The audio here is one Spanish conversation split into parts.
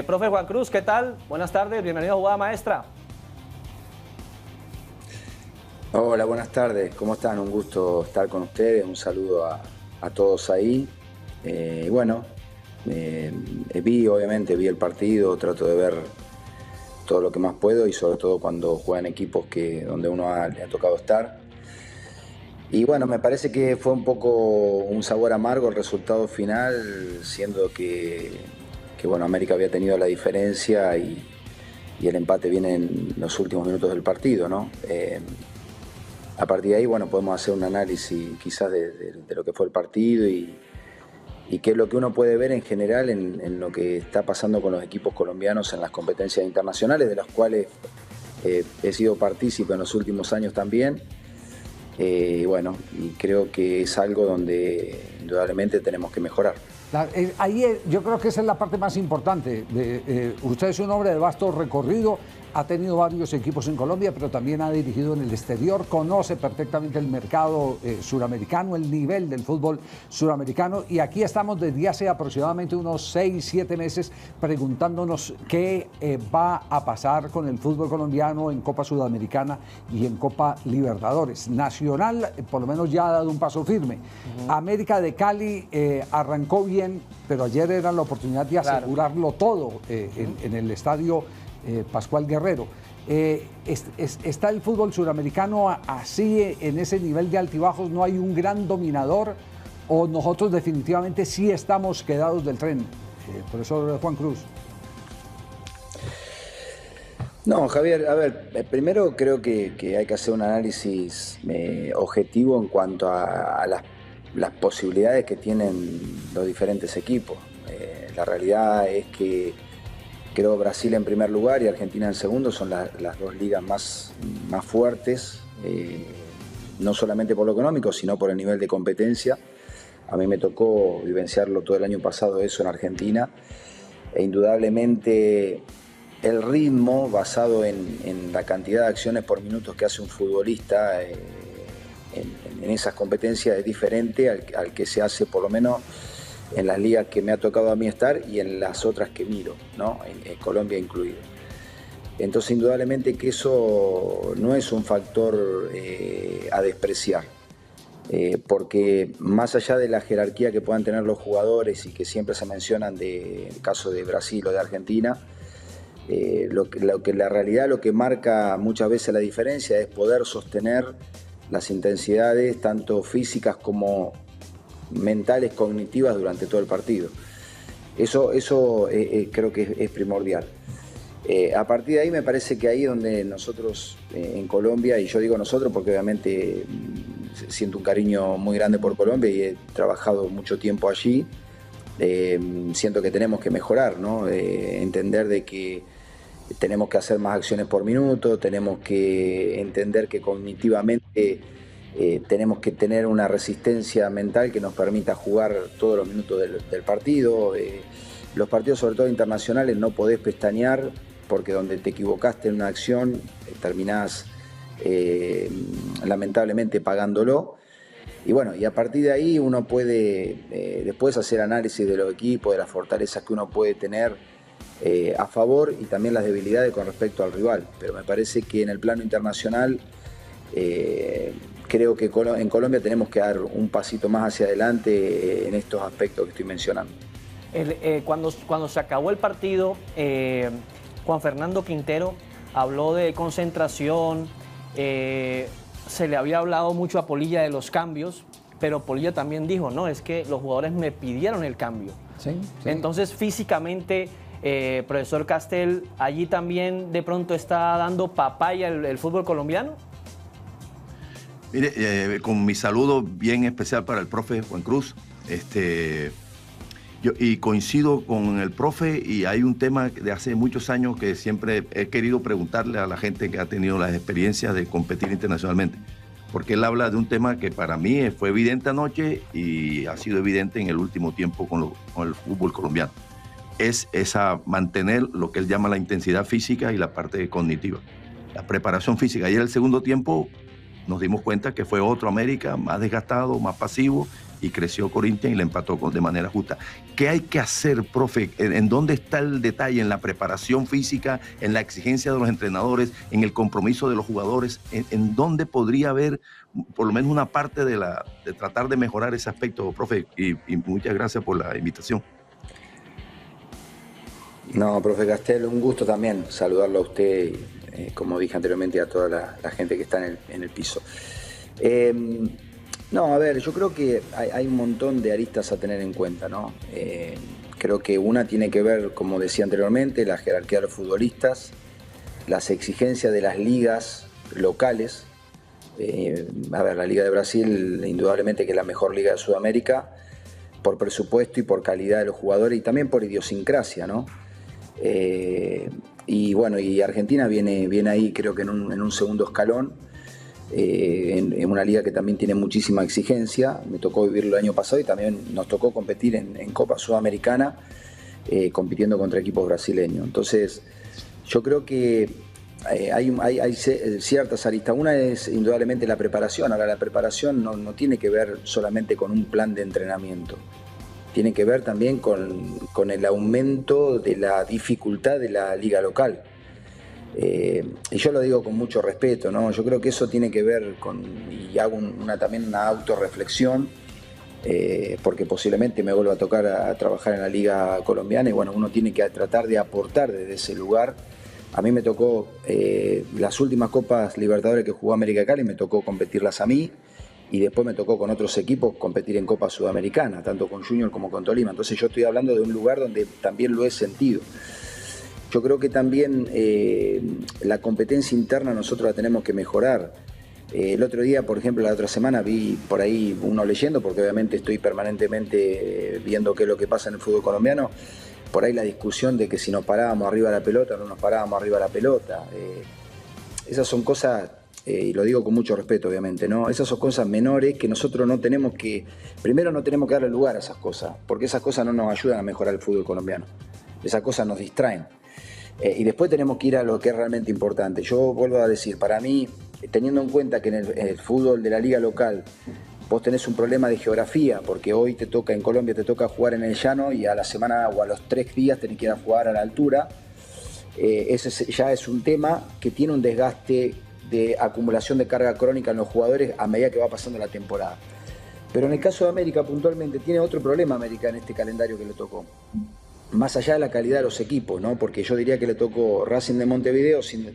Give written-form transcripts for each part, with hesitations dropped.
Profe Juan Cruz, ¿qué tal? Buenas tardes, bienvenido a Jugada Maestra. Hola, buenas tardes, ¿cómo están? Un gusto estar con ustedes, un saludo a todos ahí. Obviamente vi el partido, trato de ver todo lo que más puedo y sobre todo cuando juegan equipos donde le ha tocado estar. Y bueno, me parece que fue un poco un sabor amargo el resultado final, siendo que América había tenido la diferencia y el empate viene en los últimos minutos del partido, ¿no? A partir de ahí, bueno, podemos hacer un análisis quizás de lo que fue el partido y qué es lo que uno puede ver en general en lo que está pasando con los equipos colombianos en las competencias internacionales, de las cuales he sido partícipe en los últimos años también. Y creo que es algo donde indudablemente tenemos que mejorar. Yo creo que esa es la parte más importante. Usted es un hombre de vasto recorrido, ha tenido varios equipos en Colombia, pero también ha dirigido en el exterior, conoce perfectamente el mercado suramericano, el nivel del fútbol suramericano, y aquí estamos desde hace aproximadamente unos 6, 7 meses preguntándonos qué va a pasar con el fútbol colombiano en Copa Sudamericana y en Copa Libertadores. Nacional, por lo menos ya ha dado un paso firme. América de Cali arrancó bien, pero ayer era la oportunidad de asegurarlo todo en el estadio Pascual Guerrero. ¿Está el fútbol suramericano así, en ese nivel de altibajos? ¿No hay un gran dominador? ¿O nosotros definitivamente sí estamos quedados del tren? Profesor Juan Cruz. No, Javier, a ver, primero creo que hay que hacer un análisis objetivo en cuanto a las posibilidades que tienen los diferentes equipos. La realidad es que creo Brasil en primer lugar y Argentina en segundo son las dos ligas más fuertes, no solamente por lo económico, sino por el nivel de competencia. A mí me tocó vivenciarlo todo el año pasado eso en Argentina, e indudablemente el ritmo basado en la cantidad de acciones por minutos que hace un futbolista en esas competencias es diferente al que se hace por lo menos en las ligas que me ha tocado a mí estar y en las otras que miro, ¿no? En Colombia incluido. Entonces, indudablemente que eso no es un factor a despreciar, porque más allá de la jerarquía que puedan tener los jugadores y que siempre se mencionan en el caso de Brasil o de Argentina, la realidad, lo que marca muchas veces la diferencia es poder sostener las intensidades tanto físicas como mentales, cognitivas durante todo el partido. Eso creo que es primordial. A partir de ahí me parece que ahí es donde nosotros en Colombia, y yo digo nosotros porque obviamente siento un cariño muy grande por Colombia y he trabajado mucho tiempo allí, siento que tenemos que mejorar, ¿no? Entender de que tenemos que hacer más acciones por minuto, tenemos que entender que cognitivamente tenemos que tener una resistencia mental que nos permita jugar todos los minutos del partido. Los partidos, sobre todo internacionales, no podés pestañear porque donde te equivocaste en una acción terminás lamentablemente pagándolo. Y bueno, y a partir de ahí uno puede después hacer análisis de los equipos, de las fortalezas que uno puede tener a favor y también las debilidades con respecto al rival. Pero me parece que en el plano internacional creo que en Colombia tenemos que dar un pasito más hacia adelante en estos aspectos que estoy mencionando. Cuando se acabó el partido, Juan Fernando Quintero habló de concentración, se le había hablado mucho a Polilla de los cambios, pero Polilla también dijo, no, es que los jugadores me pidieron el cambio. Sí. Entonces, físicamente, profesor Castel, ¿allí también de pronto está dando papaya el fútbol colombiano? Mire, con mi saludo bien especial para el profe Juan Cruz, yo coincido con el profe, y hay un tema de hace muchos años que siempre he querido preguntarle a la gente que ha tenido las experiencias de competir internacionalmente, porque él habla de un tema que para mí fue evidente anoche y ha sido evidente en el último tiempo con el fútbol colombiano. Es mantener lo que él llama la intensidad física y la parte cognitiva, la preparación física. Ayer el segundo tiempo nos dimos cuenta que fue otro América más desgastado, más pasivo, y creció Corinthians y le empató de manera justa. ¿Qué hay que hacer, profe? ¿En dónde está el detalle? ¿En la preparación física, en la exigencia de los entrenadores, en el compromiso de los jugadores? ¿En dónde podría haber por lo menos una parte de tratar de mejorar ese aspecto, profe? Y muchas gracias por la invitación. No, profe Castel, un gusto también saludarlo a usted, como dije anteriormente, a toda la gente que está en el piso. No, a ver, yo creo que hay un montón de aristas a tener en cuenta, ¿no? Creo que una tiene que ver, como decía anteriormente, la jerarquía de los futbolistas, las exigencias de las ligas locales. A ver, la Liga de Brasil, indudablemente que es la mejor liga de Sudamérica, por presupuesto y por calidad de los jugadores y también por idiosincrasia, ¿no? Y bueno, y Argentina viene ahí, creo que en un segundo escalón, en una liga que también tiene muchísima exigencia. Me tocó vivirlo el año pasado y también nos tocó competir en Copa Sudamericana, compitiendo contra equipos brasileños. Entonces, yo creo que hay ciertas aristas. Una es indudablemente la preparación. Ahora, la preparación no tiene que ver solamente con un plan de entrenamiento. Tiene que ver también con el aumento de la dificultad de la liga local. Y yo lo digo con mucho respeto, ¿no? Yo creo que eso tiene que ver y hago también una autorreflexión, porque posiblemente me vuelva a tocar a trabajar en la liga colombiana y bueno, uno tiene que tratar de aportar desde ese lugar. A mí me tocó las últimas Copas Libertadores que jugó América de Cali, me tocó competirlas a mí. Y después me tocó con otros equipos competir en Copa Sudamericana, tanto con Junior como con Tolima. Entonces yo estoy hablando de un lugar donde también lo he sentido. Yo creo que también la competencia interna nosotros la tenemos que mejorar. El otro día, por ejemplo, la otra semana vi por ahí uno leyendo, porque obviamente estoy permanentemente viendo qué es lo que pasa en el fútbol colombiano, por ahí la discusión de que si nos parábamos arriba de la pelota o no nos parábamos arriba de la pelota. Esas son cosas... y lo digo con mucho respeto, obviamente, ¿no? Esas son cosas menores que nosotros primero no tenemos que darle lugar a esas cosas, porque esas cosas no nos ayudan a mejorar el fútbol colombiano. Esas cosas nos distraen. Y después tenemos que ir a lo que es realmente importante. Yo vuelvo a decir, para mí, teniendo en cuenta que en el fútbol de la liga local vos tenés un problema de geografía, porque hoy en Colombia te toca jugar en el llano y a la semana o a los 3 días tenés que ir a jugar a la altura. Ese ya es un tema que tiene un desgaste de acumulación de carga crónica en los jugadores a medida que va pasando la temporada. Pero en el caso de América puntualmente tiene otro problema América en este calendario que le tocó. Más allá de la calidad de los equipos, ¿no? Porque yo diría que le tocó Racing de Montevideo sin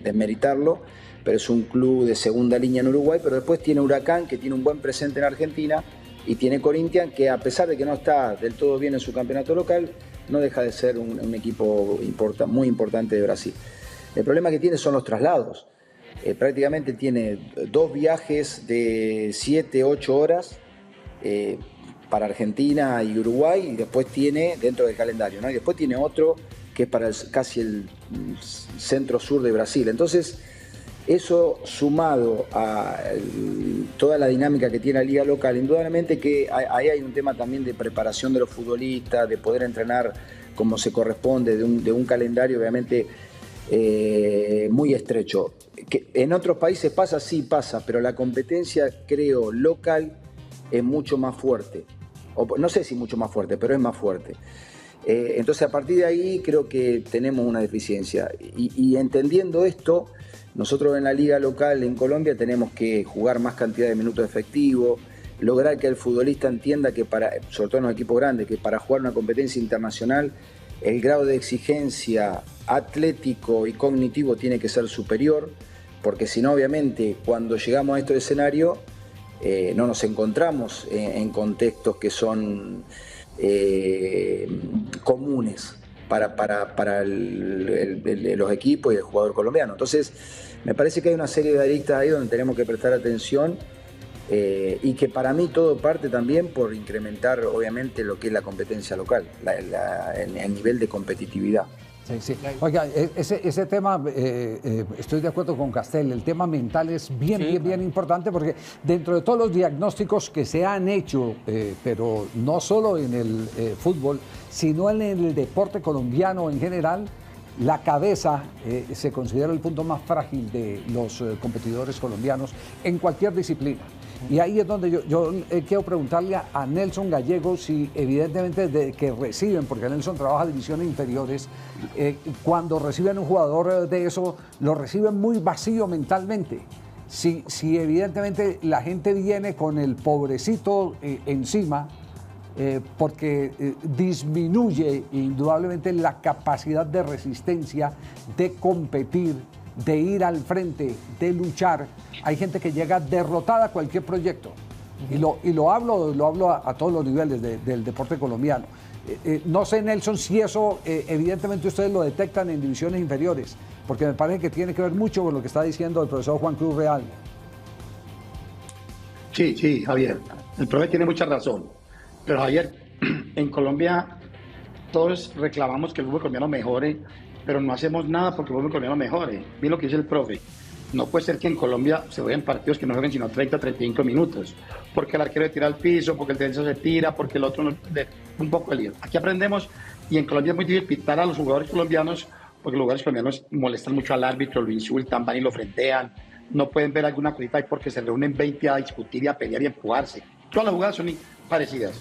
desmeritarlo, pero es un club de segunda línea en Uruguay, pero después tiene Huracán, que tiene un buen presente en Argentina, y tiene Corinthians, que a pesar de que no está del todo bien en su campeonato local, no deja de ser un equipo muy importante de Brasil. El problema que tiene son los traslados. Prácticamente tiene 2 viajes de 7, 8 horas para Argentina y Uruguay, y después tiene dentro del calendario, ¿no? Y después tiene otro que es para casi el centro-sur de Brasil. Entonces, eso sumado a toda la dinámica que tiene la liga local, indudablemente que ahí hay un tema también de preparación de los futbolistas, de poder entrenar como se corresponde, de un calendario obviamente muy estrecho. Que en otros países pasa, sí pasa, pero la competencia, creo, local es mucho más fuerte. No sé si mucho más fuerte, pero es más fuerte. Entonces, a partir de ahí creo que tenemos una deficiencia. Y entendiendo esto, nosotros en la liga local en Colombia tenemos que jugar más cantidad de minutos efectivos, lograr que el futbolista entienda que sobre todo en un equipo grande, que para jugar una competencia internacional el grado de exigencia atlético y cognitivo tiene que ser superior, porque si no, obviamente, cuando llegamos a este escenario, no nos encontramos en contextos que son comunes para los equipos y el jugador colombiano. Entonces, me parece que hay una serie de aristas ahí donde tenemos que prestar atención, y que para mí todo parte también por incrementar, obviamente, lo que es la competencia local, el nivel de competitividad. Sí, sí. Oiga, ese tema, estoy de acuerdo con Castel, el tema mental es bien importante, porque dentro de todos los diagnósticos que se han hecho, pero no solo en el fútbol, sino en el deporte colombiano en general, la cabeza se considera el punto más frágil de los competidores colombianos en cualquier disciplina. Y ahí es donde yo quiero preguntarle a Nelson Gallego si evidentemente desde que reciben, porque Nelson trabaja divisiones inferiores, cuando reciben un jugador de eso, lo reciben muy vacío mentalmente. Si evidentemente la gente viene con el pobrecito encima, porque disminuye indudablemente la capacidad de resistencia, de competir, de ir al frente, de luchar. Hay gente que llega derrotada a cualquier proyecto. Y lo hablo a todos los niveles del deporte colombiano. No sé, Nelson, si eso evidentemente ustedes lo detectan en divisiones inferiores, porque me parece que tiene que ver mucho con lo que está diciendo el profesor Juan Cruz Real. Sí, Javier, el profe tiene mucha razón. Pero Javier, en Colombia todos reclamamos que el fútbol colombiano mejore, pero no hacemos nada porque el fútbol colombiano mejore. Mira lo que dice el profe. No puede ser que en Colombia se vayan partidos que no jueguen sino 30 o 35 minutos. Porque el arquero le tira al piso, porque el defensa se tira, porque el otro un poco de lío. Aquí aprendemos, y en Colombia es muy difícil pitar a los jugadores colombianos, porque los jugadores colombianos molestan mucho al árbitro, lo insultan, van y lo frentean. No pueden ver alguna cosita ahí porque se reúnen 20 a discutir y a pelear y a empujarse. Todas las jugadas son parecidas.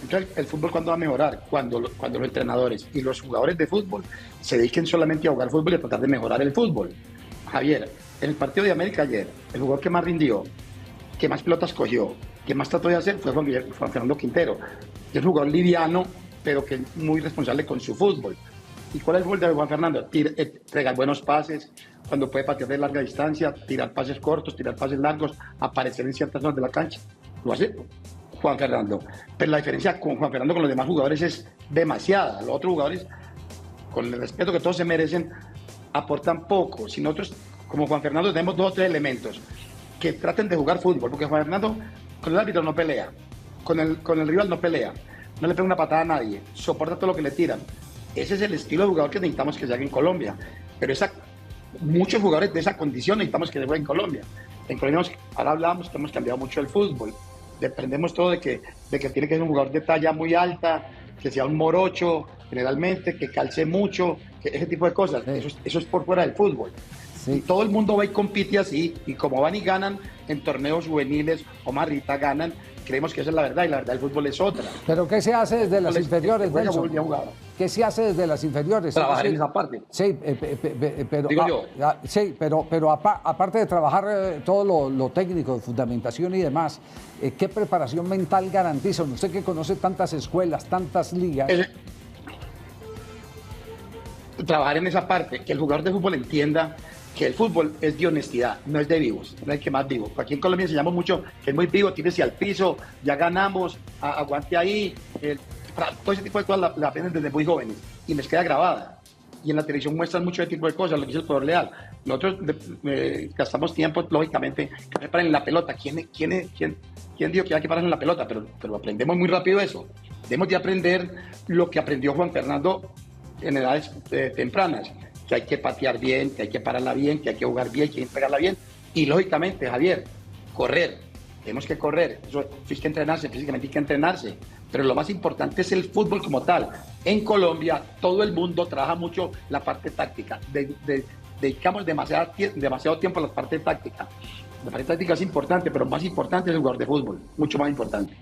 Entonces, el fútbol, ¿cuándo va a mejorar? Cuando los entrenadores y los jugadores de fútbol se dediquen solamente a jugar fútbol y a tratar de mejorar el fútbol. Javier, en el partido de América ayer, el jugador que más rindió, que más pelotas cogió, que más trató de hacer fue Juan Fernando Quintero. Es un jugador liviano, pero que es muy responsable con su fútbol. ¿Y cuál es el fútbol de Juan Fernando? Entregar buenos pases, cuando puede patear de larga distancia, tirar pases cortos, tirar pases largos, aparecer en ciertas zonas de la cancha. Lo hace Juan Fernando. Pero la diferencia con Juan Fernando con los demás jugadores es demasiada. Los otros jugadores, con el respeto que todos se merecen, aportan poco. Si nosotros, como Juan Fernando, tenemos 2 o 3 elementos que traten de jugar fútbol, porque Juan Fernando con el árbitro no pelea, con el rival no pelea, no le pega una patada a nadie, soporta todo lo que le tiran. Ese es el estilo de jugador que necesitamos que se haga en Colombia. Pero muchos jugadores de esa condición necesitamos que se jueguen en Colombia. En Colombia, ahora hablábamos que hemos cambiado mucho el fútbol. Dependemos todo de que tiene que ser un jugador de talla muy alta, que sea un morocho generalmente, que calce mucho, ese tipo de cosas. Eso es por fuera del fútbol. Sí. Y todo el mundo va y compite así, y como van y ganan en torneos juveniles, o Marrita ganan, creemos que esa es la verdad, y la verdad del fútbol es otra. ¿Pero qué se hace desde las inferiores, Nelson? ¿Qué se hace desde las inferiores? Trabajar en esa parte. Sí, pero, digo yo. Sí, pero aparte de trabajar todo lo técnico, de fundamentación y demás, ¿qué preparación mental garantiza? Usted que conoce tantas escuelas, tantas ligas. Trabajar en esa parte, que el jugador de fútbol entienda que el fútbol es de honestidad, no es de vivos, no es el que más vivo. Aquí en Colombia enseñamos mucho que es muy vivo, tírese al piso, ya ganamos, aguante ahí. Todo ese tipo de cosas la aprenden desde muy jóvenes y les queda grabada. Y en la televisión muestran mucho ese tipo de cosas, lo que dice el jugador Leal. Nosotros gastamos tiempo, lógicamente, que me paren en la pelota. ¿Quién dijo que hay que parar en la pelota? Pero aprendemos muy rápido eso. Debemos de aprender lo que aprendió Juan Fernando en edades tempranas, que hay que patear bien, que hay que pararla bien, que hay que jugar bien, que hay que pegarla bien. Y lógicamente, Javier, correr. Tenemos que correr. Eso hay que entrenarse, físicamente hay que entrenarse. Pero lo más importante es el fútbol como tal. En Colombia, todo el mundo trabaja mucho la parte táctica. Dedicamos demasiado tiempo a la parte táctica. La parte táctica es importante, pero más importante es el jugador de fútbol. Mucho más importante.